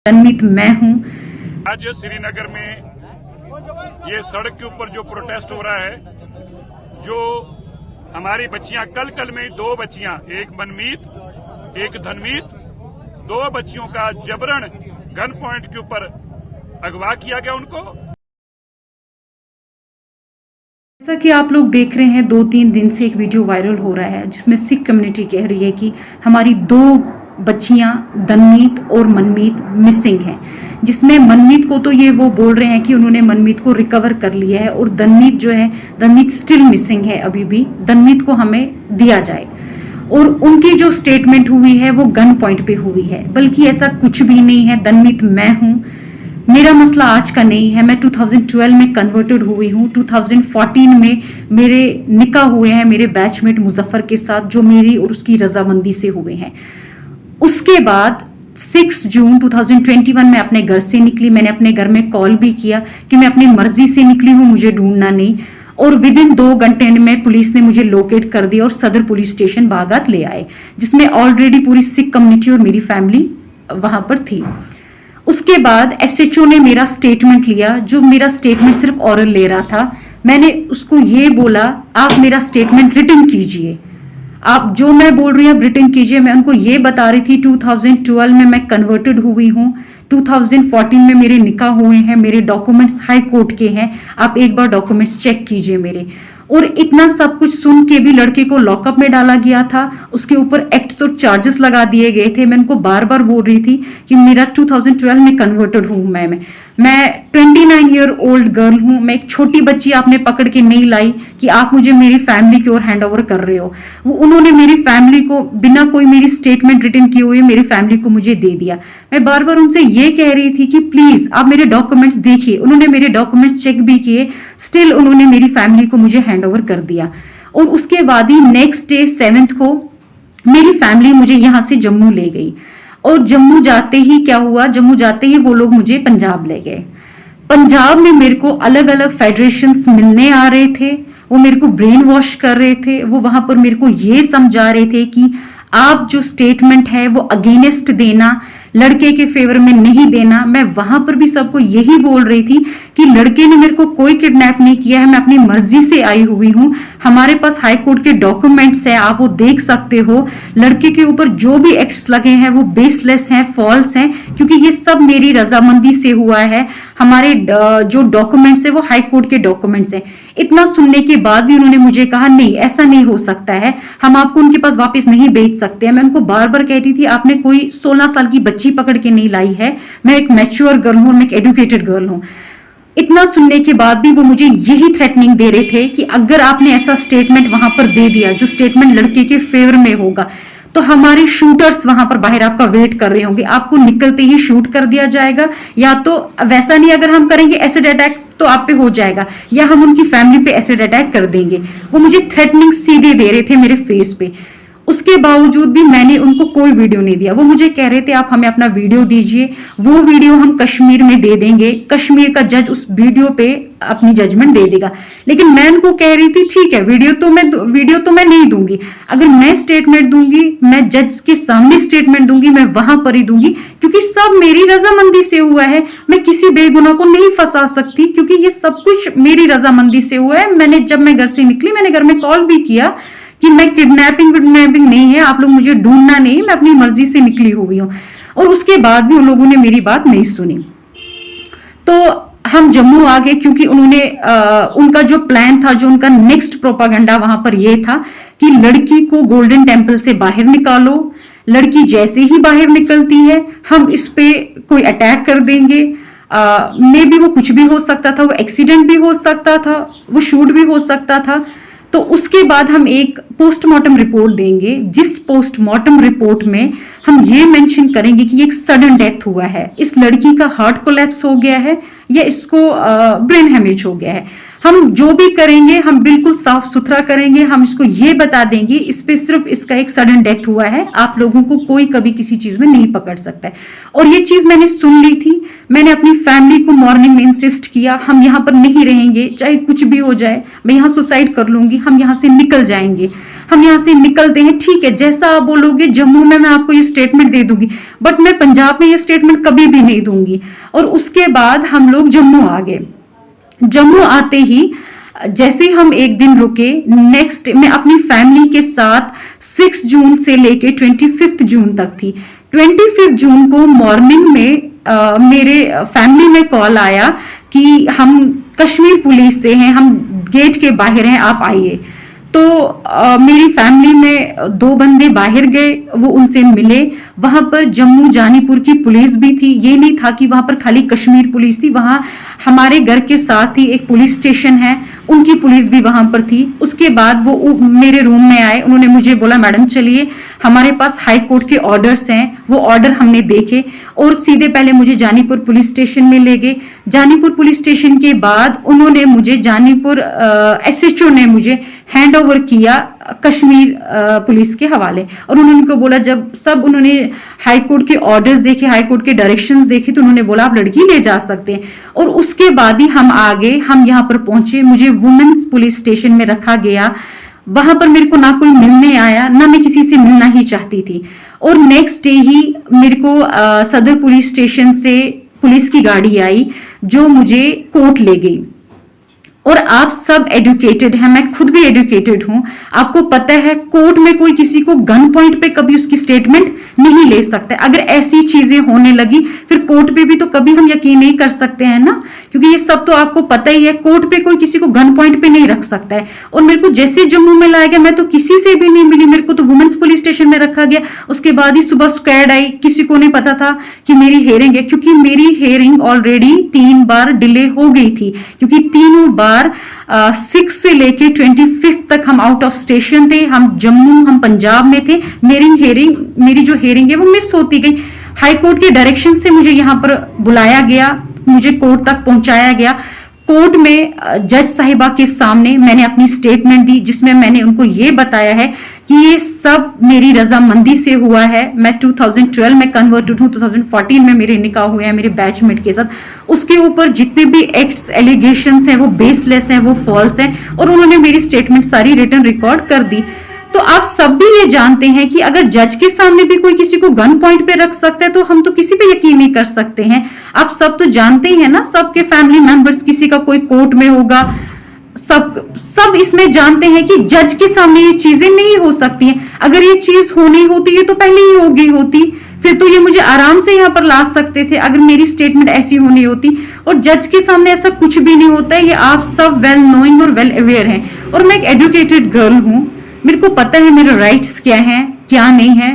तन्मित मैं हूं। आज श्रीनगर में ये सड़क के ऊपर जो प्रोटेस्ट हो रहा है, जो हमारी बच्चियां कल में 2 बच्चियां, एक मनमीत एक धनमीत, 2 बच्चियों का जबरन गन पॉइंट के ऊपर अगवा किया गया उनको। जैसा कि आप लोग देख रहे हैं 2-3 दिन से एक वीडियो वायरल हो रहा है जिसमें सिख कम्युनिटी कह रही है कि हमारी 2 बच्चियां धनमीत और मनमीत मिसिंग हैं, जिसमें मनमीत को तो ये वो बोल रहे हैं कि उन्होंने मनमीत को रिकवर कर लिया है और धनमीत जो है धनमीत स्टिल मिसिंग है। अभी भी धनमीत को हमें दिया जाए। और उनकी जो स्टेटमेंट हुई है वो गन पॉइंट पे हुई है, बल्कि ऐसा कुछ भी नहीं है। धनमीत मैं हूं, मेरा मसला आज का नहीं है। मैं 2012 में कन्वर्टेड हुई हूँ। 2014 में मेरे निकाह हुए हैं मेरे बैचमेट मुजफ्फर के साथ, जो मेरी और उसकी रजामंदी से हुए हैं। उसके बाद 6 जून 2021 में अपने घर से निकली। मैंने अपने घर में कॉल भी किया कि मैं अपनी मर्जी से निकली हूँ, मुझे ढूंढना नहीं। और विदिन 2 घंटे में पुलिस ने मुझे लोकेट कर दिया और सदर पुलिस स्टेशन बागात ले आए, जिसमें ऑलरेडी पूरी सिख कम्युनिटी और मेरी फैमिली वहां पर थी। उसके बाद एसएचओ ने मेरा स्टेटमेंट लिया, जो मेरा स्टेटमेंट सिर्फ ऑरल ले रहा था। मैंने उसको ये बोला, आप मेरा स्टेटमेंट रिटन कीजिए, आप जो मैं बोल रही हूँ आप रिटन कीजिए। मैं उनको ये बता रही थी 2012 में मैं कन्वर्टेड हुई हूँ, 2014 में मेरे निकाह हुए हैं, मेरे डॉक्यूमेंट्स हाई कोर्ट के हैं, आप एक बार डॉक्यूमेंट्स चेक कीजिए मेरे। और इतना सब कुछ सुन के भी लड़के को लॉकअप में डाला गया था, उसके ऊपर एक्ट्स और चार्जेस लगा दिए गए थे। मैं उनको बार बार बोल रही थी कि मेरा 2012 में कन्वर्टेड हूँ मैं 29 ईयर ओल्ड गर्ल हूँ। मैं एक छोटी बच्ची आपने पकड़ के नहीं लाई कि आप मुझे मेरी फैमिली की ओर हैंड ओवर कर रहे हो। वो उन्होंने मेरी फैमिली को बिना कोई मेरी स्टेटमेंट रिटन किए हुए मेरी फैमिली को मुझे दे दिया। मैं बार बार उनसे ये कह रही थी कि प्लीज आप मेरे डॉक्यूमेंट्स देखिए। उन्होंने मेरे डॉक्यूमेंट्स चेक भी किए, स्टिल उन्होंने मेरी फैमिली को मुझे हैंड ओवर कर दिया। और उसके बाद ही नेक्स्ट डे 7th को मेरी फैमिली मुझे यहाँ से जम्मू ले गई। और जम्मू जाते ही क्या हुआ, जम्मू जाते ही वो लोग मुझे पंजाब ले गए। पंजाब में मेरे को अलग अलग फेडरेशंस मिलने आ रहे थे, वो मेरे को ब्रेन वॉश कर रहे थे। वो वहां पर मेरे को ये समझा रहे थे कि आप जो स्टेटमेंट है वो अगेंस्ट देना, लड़के के फेवर में नहीं देना। मैं वहां पर भी सबको यही बोल रही थी कि लड़के ने मेरे को कोई किडनैप नहीं किया है, मैं अपनी मर्जी से आई हुई हूँ। हमारे पास हाई कोर्ट के डॉक्यूमेंट्स है, आप वो देख सकते हो। लड़के के ऊपर जो भी एक्ट्स लगे हैं वो बेसलेस हैं, फॉल्स हैं, क्योंकि ये सब मेरी रजामंदी से हुआ है। हमारे जो डॉक्यूमेंट्स है वो हाई कोर्ट के डॉक्यूमेंट्स हैं। इतना सुनने के बाद भी उन्होंने मुझे कहा नहीं ऐसा नहीं हो सकता है, हम आपको उनके पास वापस नहीं भेज सकते हैं। मैं उनको बार बार कहती थी आपने कोई 16 साल की बच्ची पकड़ के नहीं लाई है, मैं एक मैच्योर गर्ल हूं, मैं एक एजुकेटेड गर्ल हूं। इतना सुनने के बाद भी वो मुझे यही थ्रेटनिंग दे रहे थे कि अगर आपने ऐसा स्टेटमेंट वहां पर दे दिया जो स्टेटमेंट लड़के के फेवर में होगा, तो हमारे शूटर्स वहां पर बाहर आपका वेट कर रहे होंगे, आपको निकलते ही शूट कर दिया जाएगा, या तो वैसा नहीं अगर हम करेंगे एसिड अटैक तो आप पे हो जाएगा, या हम उनकी फैमिली पे एसिड अटैक कर देंगे। वो मुझे थ्रेटनिंग सीधे दे रहे थे मेरे फेस पे। उसके बावजूद भी मैंने उनको कोई वीडियो नहीं दिया। वो मुझे कह रहे थे आप हमें अपना वीडियो दीजिए, वो वीडियो हम कश्मीर में दे देंगे, कश्मीर का जज उस वीडियो पे अपनी जजमेंट दे देगा। लेकिन मैं उनको कह रही थी ठीक है वीडियो तो मैं नहीं दूंगी, अगर मैं स्टेटमेंट दूंगी मैं जज के सामने स्टेटमेंट दूंगी, मैं वहां पर ही दूंगी, क्योंकि सब मेरी रजामंदी से हुआ है। मैं किसी बेगुनाह को नहीं फंसा सकती, क्योंकि ये सब कुछ मेरी रजामंदी से हुआ है। जब मैं घर से निकली मैंने घर में कॉल भी किया कि मैं किडनैपिंग नहीं है, आप लोग मुझे ढूंढना नहीं, मैं अपनी मर्जी से निकली हुई हूँ। और उसके बाद भी उन लोगों ने मेरी बात नहीं सुनी। तो हम जम्मू आ गए, क्योंकि उन्होंने उनका जो प्लान था, जो उनका नेक्स्ट प्रोपागेंडा वहां पर यह था कि लड़की को गोल्डन टेम्पल से बाहर निकालो, लड़की जैसे ही बाहर निकलती है हम इस पे कोई अटैक कर देंगे। मे बी वो कुछ भी हो सकता था, वो एक्सीडेंट भी हो सकता था, वो शूट भी हो सकता था। तो उसके बाद हम एक पोस्टमार्टम रिपोर्ट देंगे, जिस पोस्टमार्टम रिपोर्ट में हम ये मेंशन करेंगे कि एक सडन डेथ हुआ है, इस लड़की का हार्ट कोलैप्स हो गया है या इसको ब्रेन हेमेज हो गया है। हम जो भी करेंगे हम बिल्कुल साफ सुथरा करेंगे। हम इसको ये बता देंगे इस पे सिर्फ इसका एक सडन डेथ हुआ है, आप लोगों को कोई कभी किसी चीज में नहीं पकड़ सकता है। और ये चीज मैंने सुन ली थी। मैंने अपनी फैमिली को मॉर्निंग में इंसिस्ट किया हम यहाँ पर नहीं रहेंगे, चाहे कुछ भी हो जाए, मैं यहाँ सुसाइड कर लूंगी, हम यहाँ से निकल जाएंगे। हम यहाँ से निकलते हैं, ठीक है जैसा आप बोलोगे जम्मू में मैं आपको ये स्टेटमेंट दे दूंगी, बट मैं पंजाब में ये स्टेटमेंट कभी भी नहीं दूंगी। और उसके बाद हम लोग जम्मू आ गए। जम्मू आते ही जैसे ही हम एक दिन रुके, नेक्स्ट मैं अपनी फैमिली के साथ 6 जून से लेके 25 जून तक थी। 25 जून को मॉर्निंग में मेरे फैमिली में कॉल आया कि हम कश्मीर पुलिस से हैं, हम गेट के बाहर हैं, आप आइए। तो मेरी फैमिली में 2 बंदे बाहर गए, वो उनसे मिले। वहां पर जम्मू जानीपुर की पुलिस भी थी, ये नहीं था कि वहां पर खाली कश्मीर पुलिस थी, वहां हमारे घर के साथ ही एक पुलिस स्टेशन है, उनकी पुलिस भी वहां पर थी। उसके बाद वो मेरे रूम में आए, उन्होंने मुझे बोला मैडम चलिए हमारे पास हाई कोर्ट के ऑर्डर्स हैं। वो ऑर्डर हमने देखे और सीधे पहले मुझे जानीपुर पुलिस स्टेशन में ले गए। जानीपुर पुलिस स्टेशन के बाद उन्होंने मुझे जानीपुर SHO ने मुझे हैंड ओवर किया कश्मीर पुलिस के हवाले। और उन्होंने को बोला, जब सब उन्होंने हाई कोर्ट के ऑर्डर्स देखे, हाई कोर्ट के डायरेक्शंस देखे, तो उन्होंने बोला आप लड़की ले जा सकते हैं। और उसके बाद ही हम आगे हम यहाँ पर पहुंचे, मुझे वुमेन्स पुलिस स्टेशन में रखा गया। वहां पर मेरे को ना कोई मिलने आया, ना मैं किसी से मिलना ही चाहती थी। और नेक्स्ट डे ही मेरे को सदर पुलिस स्टेशन से पुलिस की गाड़ी आई जो मुझे कोर्ट ले गई। और आप सब एजुकेटेड हैं, मैं खुद भी एजुकेटेड हूं, आपको पता है कोर्ट में कोई किसी को गन पॉइंट पे कभी उसकी स्टेटमेंट नहीं ले सकता। अगर ऐसी चीजें होने लगी फिर कोर्ट पे भी तो कभी हम यकीन नहीं कर सकते हैं ना, क्योंकि ये सब तो आपको पता ही है, कोर्ट पे कोई किसी को गन पॉइंट पे नहीं रख सकता है। और मेरे को जैसे जम्मू में लाया गया, मैं तो किसी से भी नहीं मिली, मेरे को तो वुमेन्स पुलिस स्टेशन में रखा गया। उसके बाद ही सुबह स्क्वाड आई, किसी को नहीं पता था कि मेरी हेयरिंग है, क्योंकि मेरी हेयरिंग ऑलरेडी 3 बार डिले हो गई थी, क्योंकि तीनों बार 6 से लेके 25 तक हम आउट ऑफ स्टेशन थे, हम जम्मू, हम पंजाब में थे। मेरी जो हेयरिंग है वो मिस होती गई। हाई कोर्ट के डायरेक्शन से मुझे यहाँ पर बुलाया गया, मुझे कोर्ट तक पहुंचाया गया। कोर्ट में जज साहिबा के सामने मैंने अपनी स्टेटमेंट दी, जिसमें मैंने उनको ये बताया है कि ये सब मेरी रजामंदी से हुआ है। मैं 2012 में कन्वर्टेड हूँ, 2014 में मेरे निकाह हुए हैं मेरे बैचमेट के साथ। उसके ऊपर जितने भी एक्ट्स एलिगेशंस हैं वो बेसलेस हैं, वो फॉल्स हैं, और उन्होंने मेरी स्टेटमेंट सारी रिटन रिकॉर्ड कर दी। तो आप सब भी ये जानते हैं कि अगर जज के सामने भी कोई किसी को गन पॉइंट पे रख सकता है तो हम तो किसी पे यकीन नहीं कर सकते हैं। आप सब तो जानते ही हैं ना, सबके फैमिली मेंबर्स, किसी का कोई कोर्ट में होगा, सब इसमें जानते हैं कि जज के सामने ये चीजें नहीं हो सकती हैं। अगर ये चीज होनी होती है तो पहले ही हो गई होती, फिर तो ये मुझे आराम से यहाँ पर ला सकते थे अगर मेरी स्टेटमेंट ऐसी होनी होती। और जज के सामने ऐसा कुछ भी नहीं होता है, ये आप सब वेल नोइंग और वेल अवेयर हैं। और मैं एक एजुकेटेड गर्ल हूँ, मेरे को पता है मेरे राइट्स क्या हैं क्या नहीं है।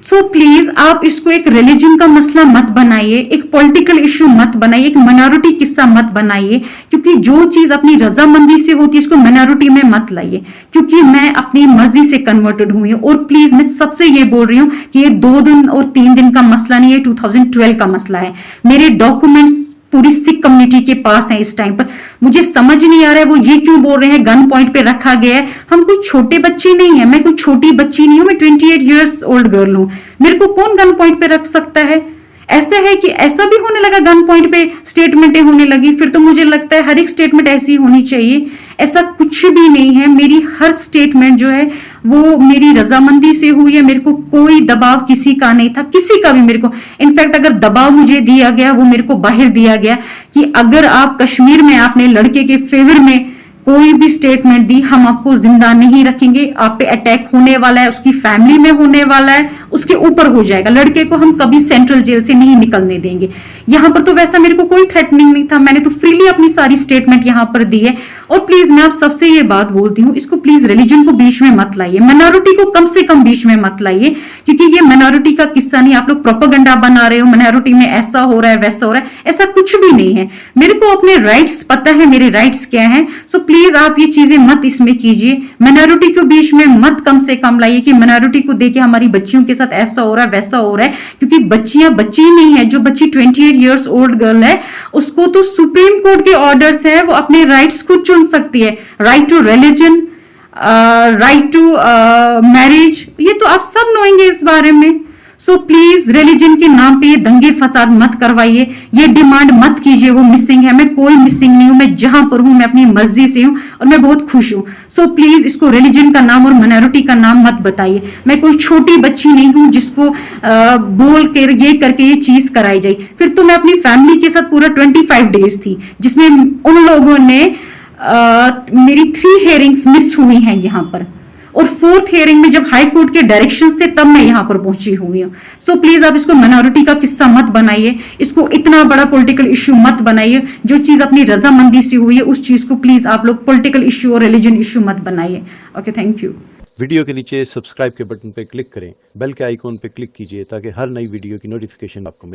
सो प्लीज आप इसको एक रिलीजन का मसला मत बनाइए, एक पॉलिटिकल इश्यू मत बनाइए, एक माइनॉरिटी किस्सा मत बनाइए, क्योंकि जो चीज अपनी रजामंदी से होती है इसको माइनॉरिटी में मत लाइए, क्योंकि मैं अपनी मर्जी से कन्वर्टेड हुई हूं। और प्लीज मैं सबसे ये बोल रही हूं कि ये 2 दिन और 3 दिन का मसला नहीं है, 2012 का मसला है। मेरे डॉक्यूमेंट्स पूरी सिख कम्युनिटी के पास है इस टाइम पर। मुझे समझ नहीं आ रहा है वो ये क्यों बोल रहे हैं गन पॉइंट पे रखा गया है। हम कोई छोटे बच्चे नहीं है, मैं कोई छोटी बच्ची नहीं हूं, मैं 28 ईयर्स ओल्ड गर्ल हूं। मेरे को कौन गन पॉइंट पे रख सकता है? ऐसा है कि ऐसा भी होने लगा, गन पॉइंट पे स्टेटमेंटें होने लगी, फिर तो मुझे लगता है हर एक स्टेटमेंट ऐसी होनी चाहिए। ऐसा कुछ भी नहीं है, मेरी हर स्टेटमेंट जो है वो मेरी रजामंदी से हुई है। मेरे को कोई दबाव किसी का नहीं था, किसी का भी मेरे को। इनफैक्ट अगर दबाव मुझे दिया गया वो मेरे को बाहर दिया गया कि अगर आप कश्मीर में आपने लड़के के फेवर में कोई भी स्टेटमेंट दी, हम आपको जिंदा नहीं रखेंगे, आप पे अटैक होने वाला है, उसकी फैमिली में होने वाला है, उसके ऊपर हो जाएगा। लड़के को हम कभी सेंट्रल जेल से नहीं निकलने देंगे। यहां पर तो वैसा मेरे को कोई थ्रेटनिंग नहीं था, मैंने तो फ्रीली अपनी सारी स्टेटमेंट यहां पर दी है। और प्लीज मैं आप सबसे ये बात बोलती हूँ, इसको प्लीज रिलीजन को बीच में मत लाइए, माइनॉरिटी को कम से कम बीच में मत लाइए, क्योंकि ये माइनॉरिटी का किस्सा नहीं। आप लोग प्रोपेगेंडा बना रहे हो, माइनॉरिटी में ऐसा हो रहा है वैसा हो रहा है, ऐसा कुछ भी नहीं है। मेरे को अपने राइट्स पता है, मेरे राइट्स क्या है। सो प्लीज आप ये चीजें मत इसमें कीजिए, माइनॉरिटी को बीच में मत कम से कम लाइए कि माइनॉरिटी को देखे हमारी बच्चियों के साथ ऐसा हो रहा है वैसा हो रहा है। क्योंकि बच्चियां बच्ची नहीं है, जो बच्ची 28 ईयर्स ओल्ड गर्ल है उसको तो सुप्रीम कोर्ट के ऑर्डर्स है, वो अपने राइट्स खुद चुन सकती है। Right to religion, right to marriage, ये तो आप सब नोएंगे इस बारे में। सो प्लीज रिलीजन के नाम पे ये दंगे फसाद मत करवाइए, ये डिमांड मत कीजिए वो मिसिंग है। मैं कोई मिसिंग नहीं हूं, मैं जहां पर हूं मैं अपनी मर्जी से हूं और मैं बहुत खुश हूं। सो प्लीज इसको रिलीजन का नाम और माइनॉरिटी का नाम मत बताइए। मैं कोई छोटी बच्ची नहीं हूं जिसको बोल कर ये करके ये चीज कराई जाए। फिर तो मैं अपनी फैमिली के साथ पूरा 25 डेज थी, जिसमें उन लोगों ने मेरी 3 हियरिंग्स मिस हुई हैं यहाँ पर, और 4th हियरिंग में जब हाई कोर्ट के डायरेक्शंस थे तब मैं यहाँ पर पहुंची हुई हूँ। सो प्लीज आप इसको माइनॉरिटी का किस्सा मत बनाइए, इसको इतना बड़ा पॉलिटिकल इश्यू मत बनाइए। जो चीज अपनी रजामंदी से हुई है उस चीज को प्लीज आप लोग पॉलिटिकल इश्यू और रिलीजन इश्यू मत बनाइए। Okay, thank you. वीडियो के नीचे सब्सक्राइब के बटन पर क्लिक करें, बेल के आइकॉन पर क्लिक कीजिए ताकि हर नई वीडियो की नोटिफिकेशन आपको मिले।